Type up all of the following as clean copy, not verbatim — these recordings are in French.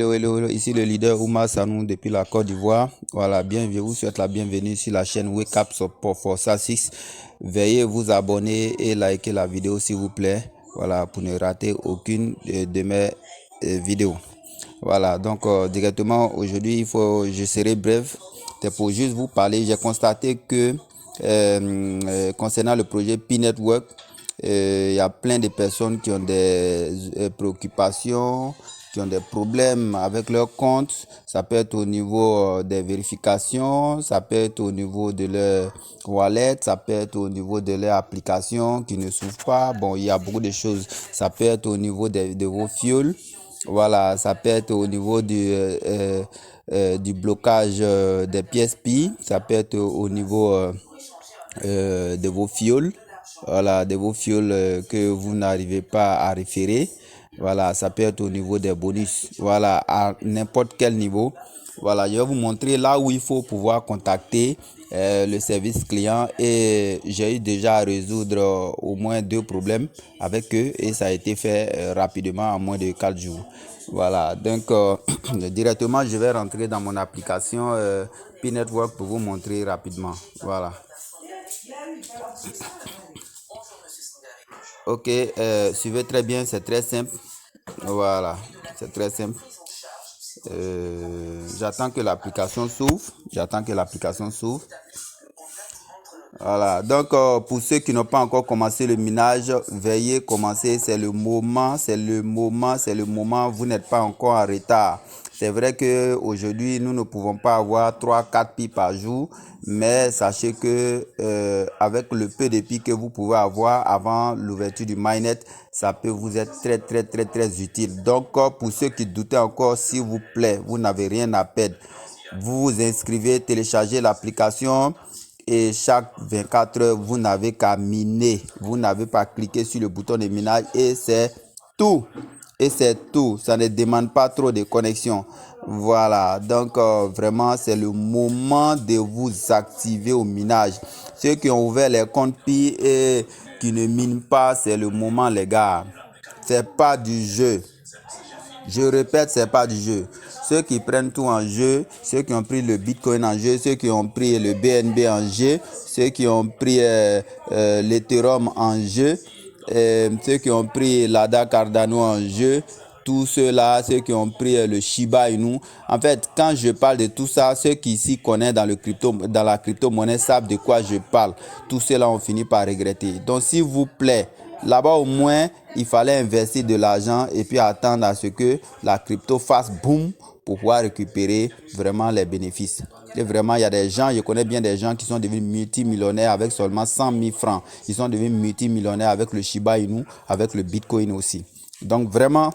Hello, hello, hello. Ici le leader Oumar Sanou depuis la Côte d'Ivoire. Voilà, bienvenue, je vous souhaite la bienvenue sur la chaîne Wake Up pour Forza 6. Veuillez vous abonner et liker la vidéo s'il vous plaît. Voilà, pour ne rater aucune de mes vidéos. Voilà, donc directement aujourd'hui, je serai bref. C'est pour juste vous parler. J'ai constaté que concernant le projet P-Network, il y a plein de personnes qui ont des préoccupations, qui ont des problèmes avec leur compte. Ça peut être au niveau des vérifications, ça peut être au niveau de leur wallet, ça peut être au niveau de leur application qui ne s'ouvre pas. Bon, il y a beaucoup de choses. Ça peut être au niveau de vos fuels. Voilà, ça peut être au niveau du blocage des PSP. Ça peut être au niveau de vos fuels. Voilà, de vos fuels que vous n'arrivez pas à référer. Voilà, ça peut être au niveau des bonus. Voilà, à n'importe quel niveau. Voilà, je vais vous montrer là où il faut pouvoir contacter le service client et j'ai eu déjà à résoudre au moins 2 problèmes avec eux et ça a été fait rapidement en moins de 4 jours. Voilà, donc directement je vais rentrer dans mon application P-Network pour vous montrer rapidement. Voilà. Ok, suivez très bien, c'est très simple. Voilà, c'est très simple. J'attends que l'application s'ouvre. Voilà, donc pour ceux qui n'ont pas encore commencé le minage, veuillez commencer, c'est le moment, vous n'êtes pas encore en retard. C'est vrai que aujourd'hui nous ne pouvons pas avoir 3-4 pies par jour, mais sachez que avec le peu de pies que vous pouvez avoir avant l'ouverture du mainnet, ça peut vous être très utile. Donc pour ceux qui doutaient encore, s'il vous plaît, vous n'avez rien à perdre. Vous vous inscrivez, téléchargez l'application. Et chaque 24 heures, vous n'avez qu'à miner. Vous n'avez pas cliqué sur le bouton de minage et c'est tout. Ça ne demande pas trop de connexion. Voilà. Donc, vraiment, c'est le moment de vous activer au minage. Ceux qui ont ouvert les comptes Pi et qui ne minent pas, c'est le moment, les gars. C'est pas du jeu. Je répète, c'est pas du jeu. Ceux qui prennent tout en jeu, ceux qui ont pris le Bitcoin en jeu, ceux qui ont pris le BNB en jeu, ceux qui ont pris l'Ethereum en jeu, ceux qui ont pris l'ADA Cardano en jeu, tous ceux-là, ceux qui ont pris le Shiba Inu. En fait, quand je parle de tout ça, ceux qui s'y connaissent dans la crypto-monnaie savent de quoi je parle. Tous ceux-là ont fini par regretter. Donc, s'il vous plaît, là-bas au moins, il fallait investir de l'argent et puis attendre à ce que la crypto fasse boom pour pouvoir récupérer vraiment les bénéfices. Et vraiment, il y a des gens, je connais bien des gens qui sont devenus multimillionnaires avec seulement 100 000 francs. Ils sont devenus multimillionnaires avec le Shiba Inu, avec le Bitcoin aussi. Donc vraiment,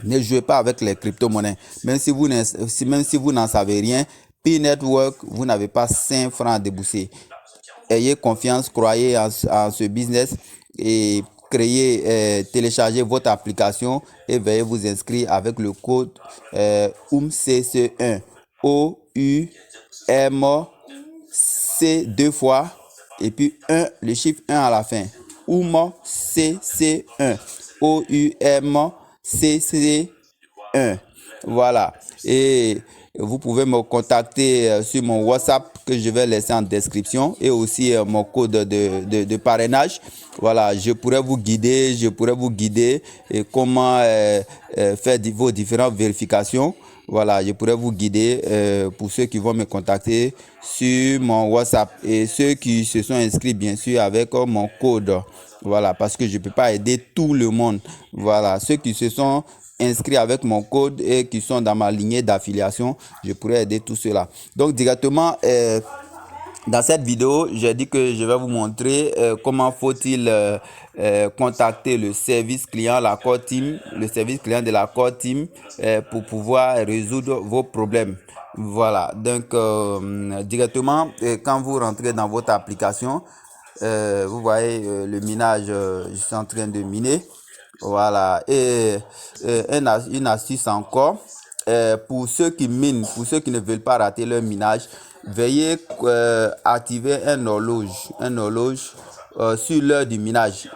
ne jouez pas avec les crypto-monnaies. Même si vous n'en savez rien, P-Network, vous n'avez pas 5 francs à débourser. Ayez confiance, croyez en ce business et téléchargez votre application et veuillez vous inscrire avec le code OUMCC1 OUMC 2 fois et puis 1, le chiffre 1 à la fin. OUMCC1 OUMCC1. Voilà. Et vous pouvez me contacter sur mon WhatsApp que je vais laisser en description et aussi mon code de parrainage. Voilà, je pourrais vous guider et comment faire vos différentes vérifications. Voilà, je pourrais vous guider pour ceux qui vont me contacter sur mon WhatsApp et ceux qui se sont inscrits bien sûr avec mon code. Voilà, parce que je ne peux pas aider tout le monde. Voilà, ceux qui se sont inscrits avec mon code et qui sont dans ma lignée d'affiliation, je pourrais aider tout cela. Donc directement, dans cette vidéo, j'ai dit que je vais vous montrer comment faut-il contacter le service client, la Core Team, le service client de la Core Team pour pouvoir résoudre vos problèmes. Voilà, donc directement, quand vous rentrez dans votre application, vous voyez le minage, je suis en train de miner. Voilà, et une astuce encore, pour ceux qui minent, pour ceux qui ne veulent pas rater leur minage, veuillez activer un horloge sur l'heure du minage.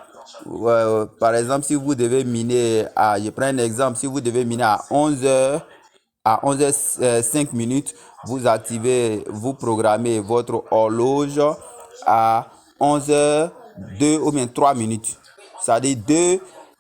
Par exemple, si vous devez miner je prends un exemple, si vous devez miner à 11h, à 11h05 minutes, vous programmez votre horloge à 11h02 ou bien 3 minutes. C'est-à-dire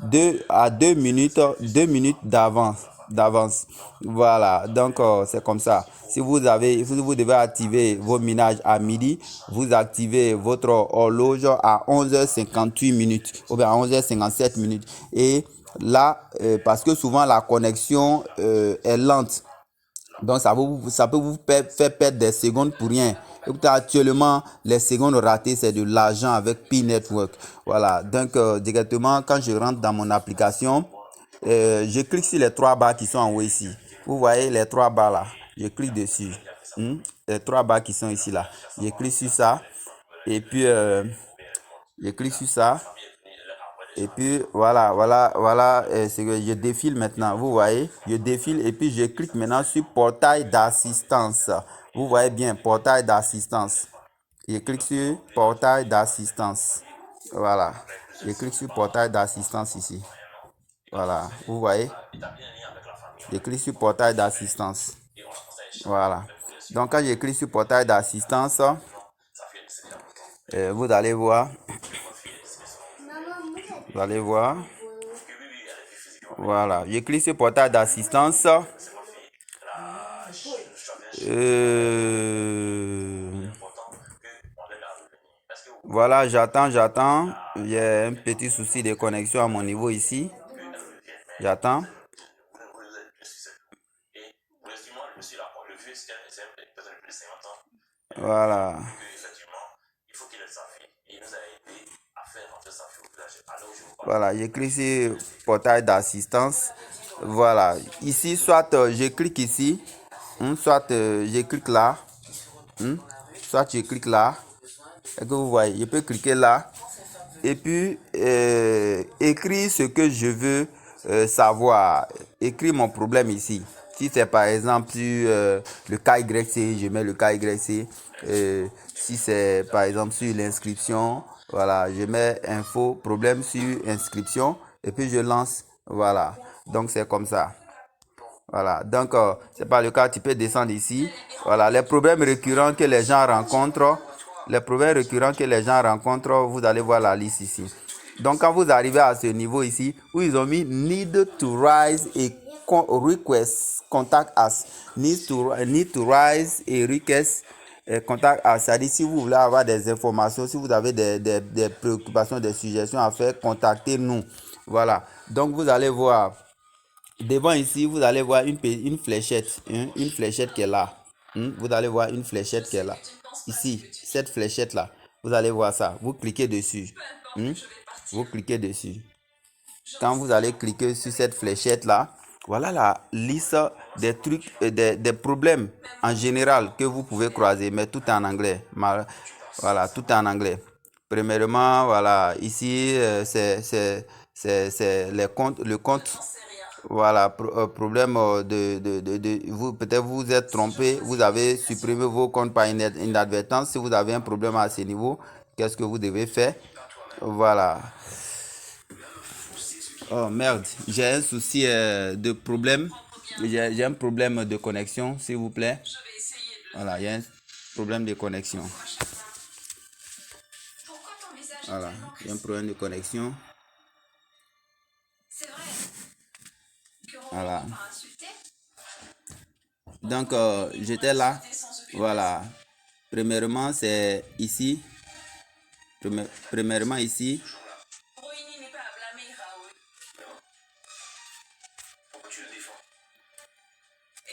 2 minutes, 2 minutes d'avance. Voilà, donc c'est comme ça. Si vous devez activer vos minages à midi, vous activez votre horloge à 11h58 minutes ou bien à 11h57 minutes. Et là, parce que souvent la connexion est lente. Donc, ça peut vous faire perdre des secondes pour rien. Écoutez, actuellement, les secondes ratées, c'est de l'argent avec P-Network. Voilà. Donc, directement, quand je rentre dans mon application, je clique sur les 3 barres qui sont en haut ici. Vous voyez les 3 barres là. Je clique dessus. Les 3 barres qui sont ici là. Je clique sur ça. Et puis, je clique sur ça. Et puis voilà, c'est que je défile maintenant. Vous voyez, je défile et puis je clique maintenant sur portail d'assistance. Vous voyez bien, portail d'assistance. Je clique sur portail d'assistance. Voilà, je clique sur portail d'assistance ici. Voilà, vous voyez, je clique sur portail d'assistance. Voilà. Donc quand je clique sur portail d'assistance, vous allez voir. Vous allez voir. Voilà, je clique sur portail d'assistance. Voilà, j'attends. Il y a un petit souci de connexion à mon niveau ici. J'attends. Voilà. Voilà, je clique sur portail d'assistance. Voilà, ici, soit je clique ici, soit je clique là, soit je clique là. Et que vous voyez, je peux cliquer là et puis écrire ce que je veux savoir. Écrire mon problème ici. Si c'est par exemple sur le cas YC, je mets le cas YC. Si c'est par exemple sur l'inscription, voilà, je mets info, problème sur inscription et puis je lance. Voilà, donc c'est comme ça. Voilà, donc c'est pas le cas, tu peux descendre ici. Voilà, les problèmes récurrents que les gens rencontrent. Vous allez voir la liste ici. Donc quand vous arrivez à ce niveau ici, où ils ont mis need to rise a request contact us. Need to rise a request contact us. C'est-à-dire si vous voulez avoir des informations, si vous avez des préoccupations, des suggestions à faire, contactez-nous. Voilà, donc vous allez voir. Devant ici, vous allez voir une fléchette, une fléchette qui est là. Vous allez voir une fléchette qui est là. Ici, cette fléchette là, vous allez voir ça. Vous cliquez dessus. Vous cliquez dessus. Quand vous allez cliquer sur cette fléchette là, voilà la liste des trucs, des problèmes en général que vous pouvez croiser, mais tout en anglais. Voilà, tout en anglais. Premièrement, voilà, ici, c'est le compte. Voilà, problème vous, peut-être vous êtes trompé, vous avez supprimé vos comptes par inadvertance. Si vous avez un problème à ce niveau, qu'est-ce que vous devez faire? Voilà. Oh merde, j'ai un souci de problème. J'ai un problème de connexion, s'il vous plaît. Voilà, il y a un problème de connexion. Voilà, il y a un problème de connexion. Voilà. Donc, j'étais là. Voilà. Premièrement, c'est ici. Premièrement, ici. Pourquoi tu le défends?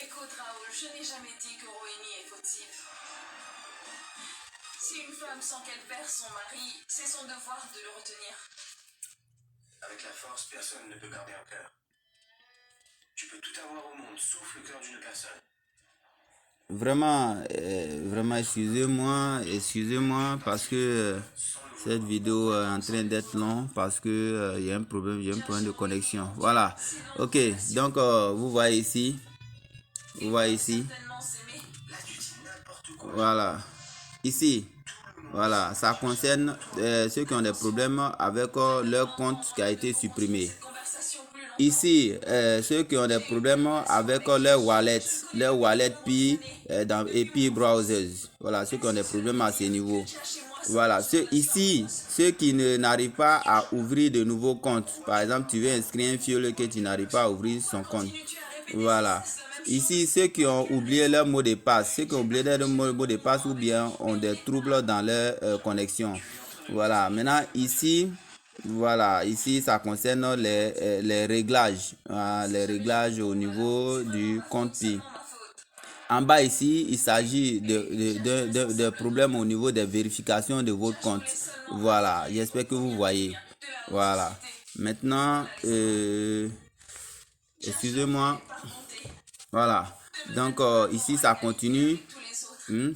Écoute, Raoul, je n'ai jamais dit que Rohini est fautive. Si une femme sent qu'elle perd son mari, c'est son devoir de le retenir. Avec la force, personne ne peut garder un cœur. Tu peux tout avoir au monde, sauf le cœur d'une personne. Vraiment, excusez-moi parce que cette vidéo est en train d'être longue parce que il y a un problème de connexion. Voilà. Ok, donc vous voyez ici. Voilà. Ici. Voilà, ça concerne ceux qui ont des problèmes avec leur compte qui a été supprimé. Ici, ceux qui ont des problèmes avec leur wallet puis, API browsers. Voilà, ceux qui ont des problèmes à ce niveau. Voilà, ceux qui n'arrivent pas à ouvrir de nouveaux comptes. Par exemple, tu veux inscrire un filleul que tu n'arrives pas à ouvrir son compte. Voilà. Ici, ceux qui ont oublié leur mot de passe, ceux qui ont oublié leur mot de passe ou bien ont des troubles dans leur connexion. Voilà. Maintenant, ici, voilà, ici, ça concerne les réglages. Les réglages au niveau du compte Pi. En bas ici, il s'agit de problèmes au niveau des vérifications de votre compte. Voilà, j'espère que vous voyez. Voilà. Maintenant, excusez-moi. Voilà. Donc, ici, ça continue.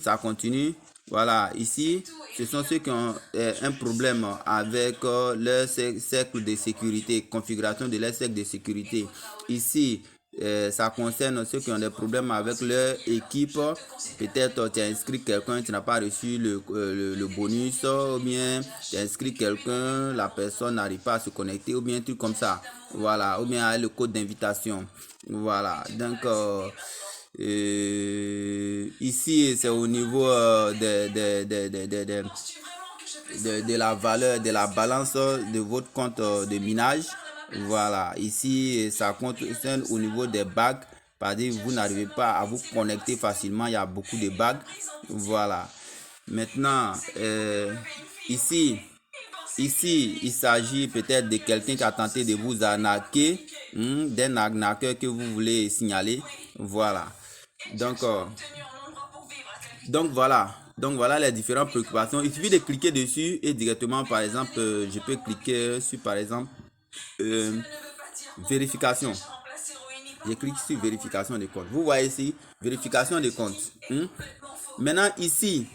Ça continue. Voilà. Ici, ce sont ceux qui ont un problème avec leur cercle de sécurité, configuration de leur cercle de sécurité. Ici, ça concerne ceux qui ont des problèmes avec leur équipe. Peut-être tu as inscrit quelqu'un, tu n'as pas reçu le bonus, ou bien tu as inscrit quelqu'un, la personne n'arrive pas à se connecter, ou bien un truc comme ça. Voilà, ou bien le code d'invitation. Voilà, donc ici c'est au niveau de la valeur, de la balance de votre compte de minage. Voilà, ici ça concerne au niveau des bagues. C'est-à-dire vous n'arrivez pas à vous connecter facilement, il y a beaucoup de bugs. Voilà. Maintenant, ici, il s'agit peut-être de quelqu'un qui a tenté de vous arnaquer, d'un arnaqueur que vous voulez signaler. Voilà. Donc voilà les différentes préoccupations. Il suffit de cliquer dessus et directement, par exemple, je peux cliquer sur, par exemple, vérification. Je clique sur vérification de compte. Vous voyez ici, vérification de compte. Maintenant ici,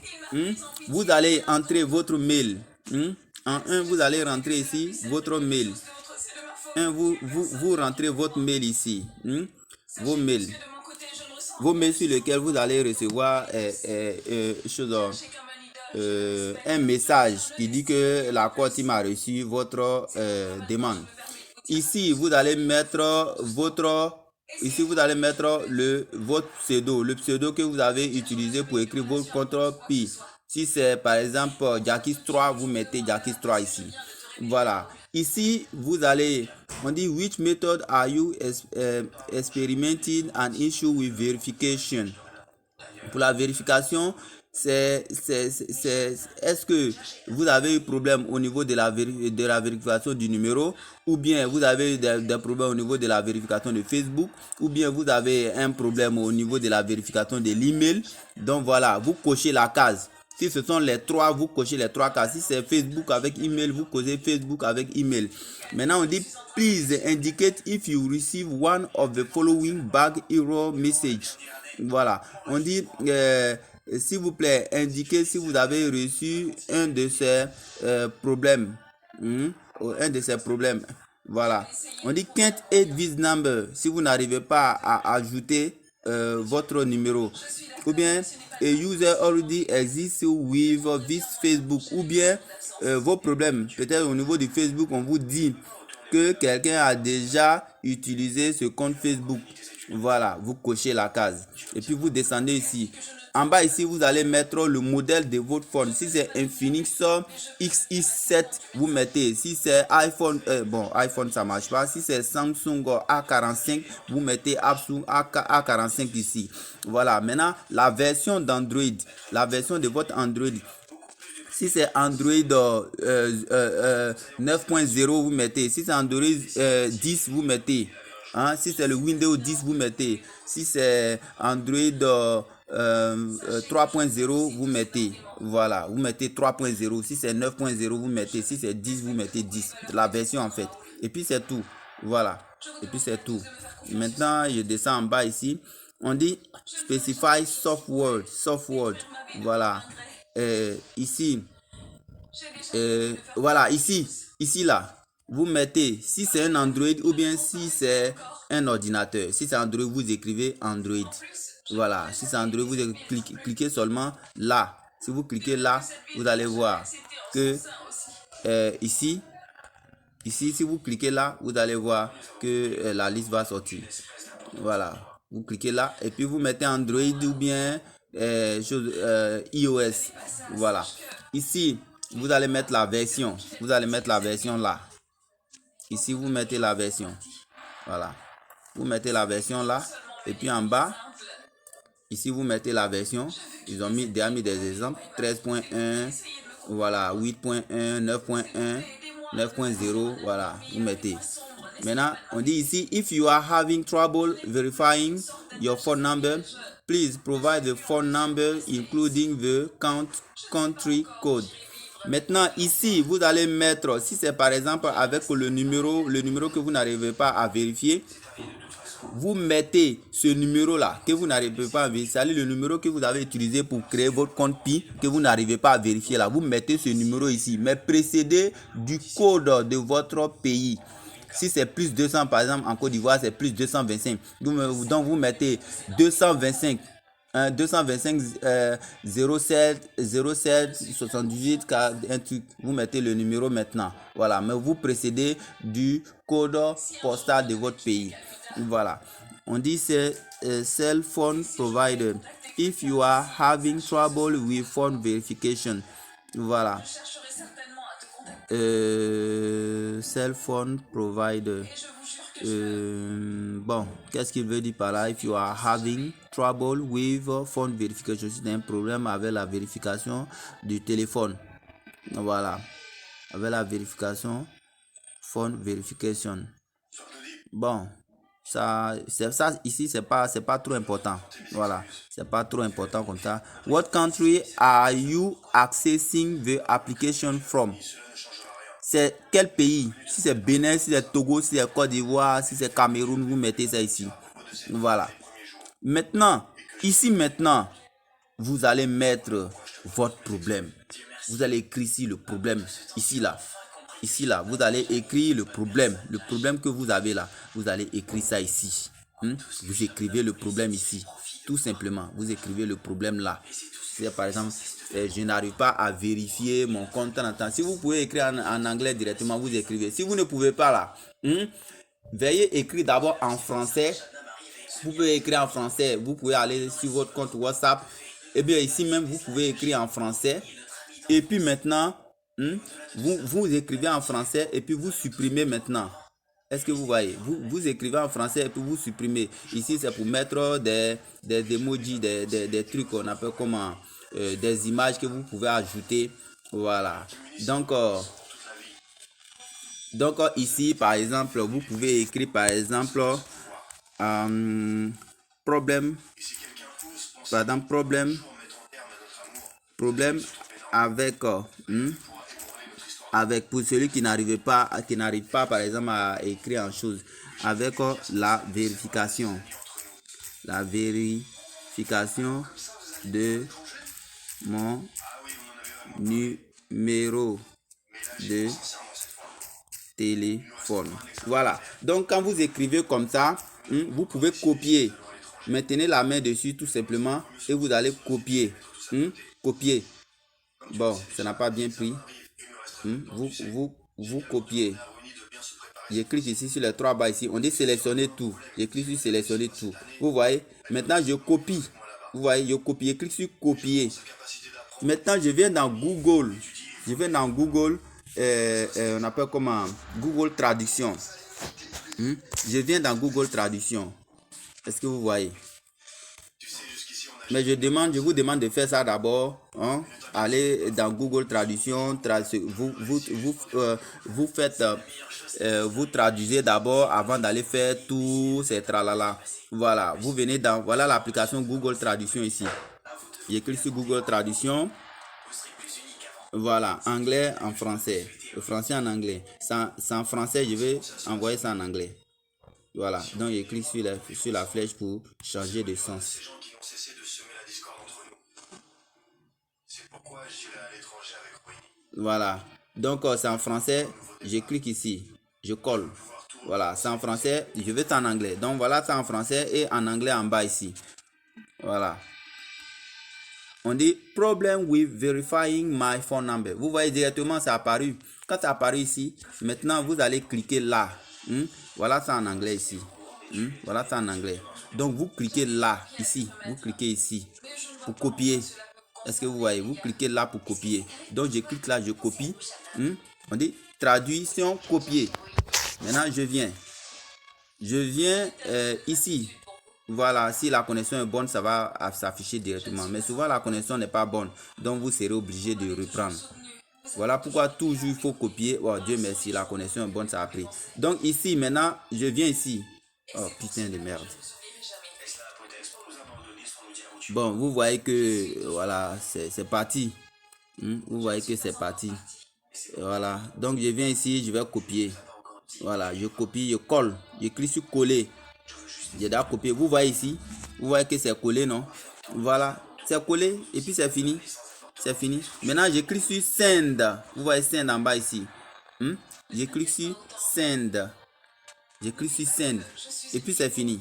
vous allez entrer votre mail. En un, vous allez rentrer ici votre mail. Vous rentrez votre mail ici. Vos mails. Vos mails sur lesquels vous allez recevoir un message qui dit que la Côte m'a reçu votre demande. Ici, vous allez mettre votre pseudo, le pseudo que vous avez utilisé pour écrire votre compte Pi. Si c'est par exemple Jackis3, vous mettez Jackis3 ici. Voilà. Ici, vous allez, on dit which method are you experimenting an issue with verification. Pour la vérification, est-ce que vous avez eu problème au niveau de la vérification du numéro, ou bien vous avez eu des problèmes au niveau de la vérification de Facebook, ou bien vous avez un problème au niveau de la vérification de l'email. Donc voilà, vous cochez la case. Si ce sont les trois, vous cochez les trois cases. Si c'est Facebook avec email, vous cochez Facebook avec email. Maintenant, on dit please indicate if you receive one of the following bug error message. Voilà, on dit s'il vous plaît, indiquez si vous avez reçu un de ces problèmes. Un de ces problèmes. Voilà, on dit can't add this number si vous n'arrivez pas à ajouter votre numéro, ou bien a user already exists with this Facebook, ou bien vos problèmes peut-être au niveau du Facebook, on vous dit que quelqu'un a déjà utilisé ce compte Facebook. Voilà, vous cochez la case et puis vous descendez ici. En bas ici, vous allez mettre le modèle de votre phone. Si c'est Infinix XI7, vous mettez. Si c'est iPhone, iPhone ça marche pas. Si c'est Samsung A45, vous mettez A45 ici. Voilà, maintenant la version d'Android, la version de votre Android. Si c'est Android 9.0, vous mettez. Si c'est Android 10, vous mettez. Si c'est le Windows 10, vous mettez. Si c'est Android 3.0, vous mettez. Voilà, vous mettez 3.0. Si c'est 9.0, vous mettez. Si c'est 10, vous mettez 10. La version en fait. Et puis c'est tout. Voilà. Et puis c'est tout. Maintenant, je descends en bas ici. On dit specify software. Voilà. Ici. Voilà, ici là. Vous mettez si c'est un Android ou bien si c'est un ordinateur. Si c'est Android, vous écrivez Android. Voilà, si c'est Android, vous cliquez seulement là. Si vous cliquez là, vous allez voir que ici, Ici, si vous cliquez là, vous allez voir que la liste va sortir. Voilà. Vous cliquez là et puis vous mettez Android ou bien iOS. Voilà. Ici, vous allez mettre la version. Vous allez mettre la version là. Ici, vous mettez la version. Voilà. Vous mettez la version là. Et puis en bas, ici, vous mettez la version. Ils ont déjà mis des exemples. 13.1, voilà, 8.1, 9.1, 9.0. Voilà, vous mettez. Maintenant, on dit ici, if you are having trouble verifying your phone number, please provide the phone number including the country code. Maintenant, ici, vous allez mettre, si c'est par exemple avec le numéro que vous n'arrivez pas à vérifier, vous mettez ce numéro-là que vous n'arrivez pas à vérifier, c'est le numéro que vous avez utilisé pour créer votre compte PI, que vous n'arrivez pas à vérifier là. Vous mettez ce numéro ici, mais précédé du code de votre pays. Si c'est plus 200, par exemple, en Côte d'Ivoire, c'est plus 225. Donc, vous mettez 225. 225 07 78 un truc, vous mettez le numéro maintenant, voilà, mais vous précédez du code postal de votre pays. Voilà, on dit c'est cell phone provider if you are having trouble with phone verification. Voilà, cell phone provider. Bon, qu'est-ce qu'il veut dire par là? If you are having trouble with phone verification, c'est un problème avec la vérification du téléphone. Voilà, avec la vérification phone verification. Bon, ça ici c'est pas trop important. Voilà, c'est pas trop important comme ça. What country are you accessing the application from? C'est quel pays? Si c'est Bénin, si c'est Togo, si c'est Côte d'Ivoire, si c'est Cameroun, vous mettez ça ici. Voilà. Maintenant, ici maintenant, vous allez mettre votre problème. Vous allez écrire ici le problème. Ici là. Ici là, vous allez écrire le problème. Le problème que vous avez là. Vous allez écrire ça ici. Vous écrivez le problème ici. Tout simplement, vous écrivez le problème là. C'est par exemple, je n'arrive pas à vérifier mon compte en temps. Si vous pouvez écrire en anglais directement, vous écrivez. Si vous ne pouvez pas là, veuillez écrire d'abord en français. Vous pouvez écrire en français. Vous pouvez aller sur votre compte WhatsApp. Et bien ici même, vous pouvez écrire en français. Et puis maintenant, vous écrivez en français et puis vous supprimez maintenant. Est-ce que vous voyez? Vous écrivez en français et puis vous supprimez. Ici, c'est pour mettre des emojis, des trucs qu'on appelle comment, des images que vous pouvez ajouter. Voilà. Donc ici, par exemple, vous pouvez écrire, par exemple, problème. Par exemple, problème avec pour celui qui n'arrive pas par exemple à écrire en chose avec la vérification de mon numéro de téléphone. Voilà, donc quand vous écrivez comme ça, vous pouvez copier. Maintenez la main dessus tout simplement et vous allez copier. Copier. Bon, ça n'a pas bien pris. Vous copiez. J'écris ici sur les trois barres ici. On dit sélectionner tout. J'écris sur sélectionner tout. Vous voyez. Maintenant, je copie. Vous voyez, je copie. J'écris sur copier. Maintenant, je viens dans Google. On appelle comment? Google Traduction. Je viens dans Google Traduction. Est-ce que vous voyez? Mais je vous demande de faire ça d'abord. Allez dans Google Traduction. Vous traduisez d'abord avant d'aller faire tout ces tralala. Voilà, vous venez dans voilà l'application Google Traduction ici. J'écris sur Google Traduction. Voilà, anglais en français, le français en anglais. C'est en français, je vais envoyer ça en anglais. Voilà, donc j'écris sur la flèche pour changer de sens. Voilà, donc c'est en français, je clique ici, je colle. Voilà, c'est en français, je vais en anglais. Donc voilà, c'est en français et en anglais en bas ici. Voilà. On dit problem with verifying my phone number. Vous voyez directement, c'est apparu. Quand ça apparaît ici, maintenant vous allez cliquer là. Voilà ça en anglais ici. Voilà ça en anglais. Donc vous cliquez là, ici. Vous cliquez ici pour copier. Est-ce que vous voyez? Vous cliquez là pour copier. Donc je clique là, je copie. On dit traduction copier. Maintenant je viens. Je viens ici. Voilà, si la connexion est bonne, ça va s'afficher directement. Mais souvent la connexion n'est pas bonne. Donc vous serez obligé de reprendre. Voilà pourquoi toujours il faut copier. Oh Dieu merci, la connexion est bonne, ça a pris. Donc ici maintenant, je viens ici. Oh putain de merde. Bon, vous voyez que voilà, c'est parti. Vous voyez que c'est parti. Voilà, donc je viens ici, je vais copier. Voilà, je copie, je colle. Je clique sur coller. J'ai déjà copié. Vous voyez ici, vous voyez que c'est collé, non? Voilà, c'est collé et puis c'est fini. C'est fini. Maintenant, je clique sur Send. Vous voyez Send en bas ici. Je clique sur Send. Je clique sur Send. Et puis c'est fini.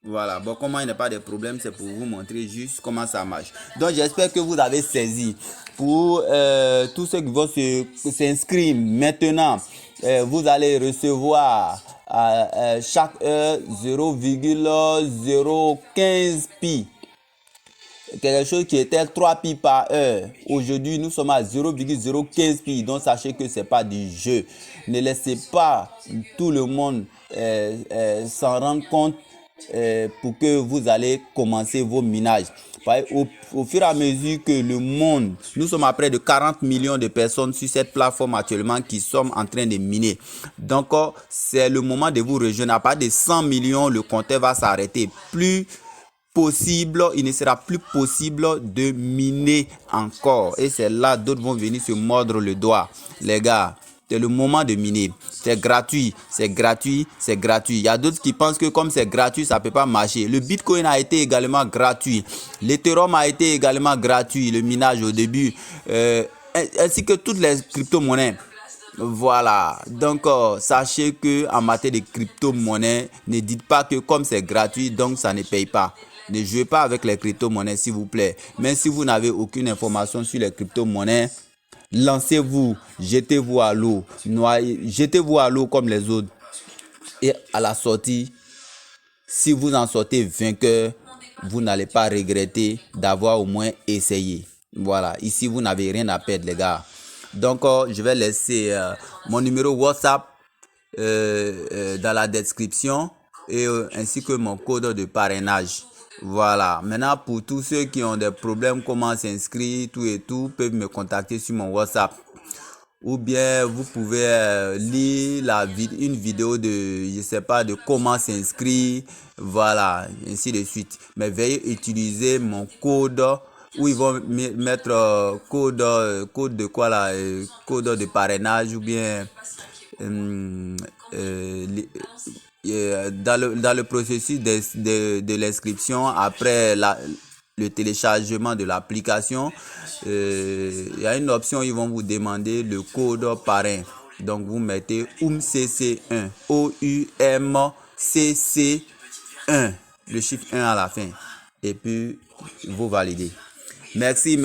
Voilà. Bon, comment il n'y a pas de problème, c'est pour vous montrer juste comment ça marche. Donc, j'espère que vous avez saisi. Pour tous ceux qui vont s'inscrire maintenant, vous allez recevoir chaque heure 0,015 pi. Quelque chose qui était 3 pi par heure. Aujourd'hui, nous sommes à 0,015 pi. Donc, sachez que ce n'est pas du jeu. Ne laissez pas tout le monde s'en rendre compte pour que vous allez commencer vos minages. Au fur et à mesure que le monde, nous sommes à près de 40 millions de personnes sur cette plateforme actuellement qui sont en train de miner. Donc, c'est le moment de vous rejoindre. À partir de 100 millions, le compteur va s'arrêter. Il ne sera plus possible de miner encore. Et c'est là d'autres vont venir se mordre le doigt. Les gars, c'est le moment de miner. C'est gratuit, c'est gratuit, c'est gratuit. Il y a d'autres qui pensent que comme c'est gratuit, ça ne peut pas marcher. Le Bitcoin a été également gratuit. L'Ethereum a été également gratuit, le minage au début. Ainsi que toutes les crypto-monnaies. Voilà, donc sachez que en matière de crypto-monnaie, ne dites pas que comme c'est gratuit, donc ça ne paye pas. Ne jouez pas avec les crypto-monnaies s'il vous plaît. Même si vous n'avez aucune information sur les crypto-monnaies, lancez-vous, jetez-vous à l'eau, jetez-vous à l'eau comme les autres. Et à la sortie, si vous en sortez vainqueur, vous n'allez pas regretter d'avoir au moins essayé. Voilà, ici vous n'avez rien à perdre les gars. Donc je vais laisser mon numéro WhatsApp dans la description et ainsi que mon code de parrainage. Voilà, maintenant pour tous ceux qui ont des problèmes, comment s'inscrire, tout et tout, peuvent me contacter sur mon WhatsApp. Ou bien vous pouvez lire une vidéo de, je sais pas, de comment s'inscrire, voilà, ainsi de suite. Mais veuillez utiliser mon code où ils vont mettre code de quoi là, code de parrainage ou bien dans le processus de l'inscription après le téléchargement de l'application, il y a une option, ils vont vous demander le code parrain. Donc vous mettez OUMCC1, OUMCC1, le chiffre 1 à la fin. Et puis vous validez. Merci.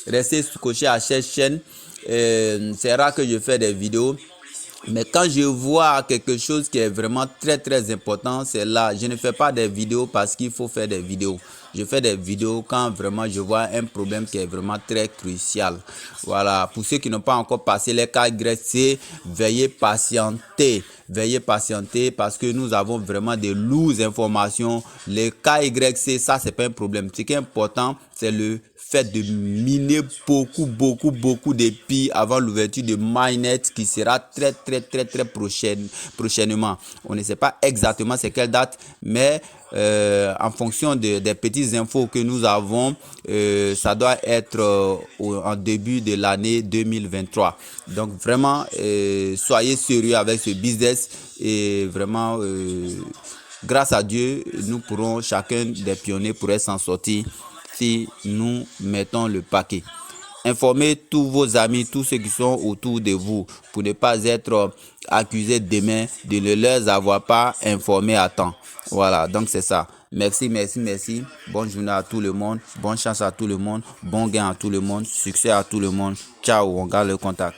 Restez scotché à cette chaîne. C'est rare que je fais des vidéos. Mais quand je vois quelque chose qui est vraiment très très important, c'est là. Je ne fais pas des vidéos parce qu'il faut faire des vidéos. Je fais des vidéos quand vraiment je vois un problème qui est vraiment très crucial. Voilà. Pour ceux qui n'ont pas encore passé les KYC, veuillez patienter. Veuillez patienter parce que nous avons vraiment de lourdes informations. Les KYC, ça c'est pas un problème. Ce qui est important, c'est le fait de miner beaucoup de pi avant l'ouverture de Mainnet qui sera très prochainement. On ne sait pas exactement c'est quelle date, mais en fonction des petites infos que nous avons, ça doit être en début de l'année 2023. Donc vraiment, soyez sérieux avec ce business et vraiment, grâce à Dieu, nous pourrons, chacun des pionniers pourrait s'en sortir si nous mettons le paquet. Informez tous vos amis, tous ceux qui sont autour de vous pour ne pas être accusés demain de ne les avoir pas informés à temps. Voilà, donc c'est ça. Merci. Bonne journée à tout le monde. Bonne chance à tout le monde. Bon gain à tout le monde. Succès à tout le monde. Ciao, on garde le contact.